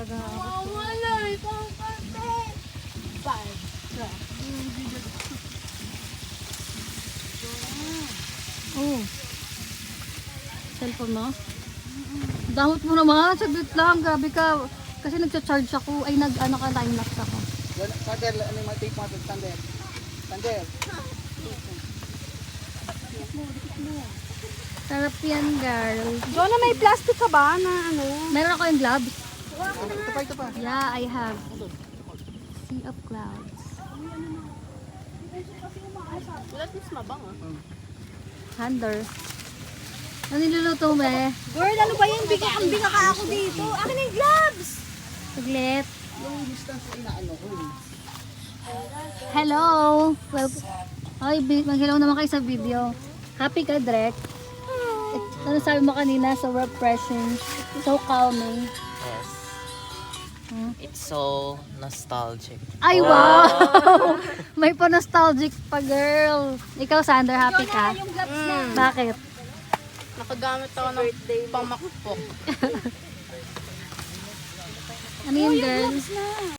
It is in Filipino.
talaga ako. Wala, ikaw kasi. Five. Oh. Cellphone mo? Damot mo naman, saglit lang, grabe ka. Kasi nagcha-charge ako, ay nag-ano ka, time-lapse ako. Sander, ano yung tape mo? Sander. Sander. Sarap yan, girl. Jonah, may plastic ka ba na ano? Meron ako yung gloves. Ito pa. Yeah, I have. Sea of clouds. Wala tis mabang ah. Thunder. Ano niluluto mo eh? Girl, ano ba yan? Bigakambing ka ako dito. Akin na yung gloves! Saglit. Yung distance ay naano ko. Hello! Well, ay, mag-hello naman kayo sa video. Happy ka, Drek? Ano sabi mo kanina? So refreshing. So calming. Yes. Hmm? It's so nostalgic. Ay, wow! May pa-nostalgic pa, girl. Ikaw, Sander, happy ka? Yung gloves na. Bakit? Nakagamit ako ng pamakpok. Ano yun, girl?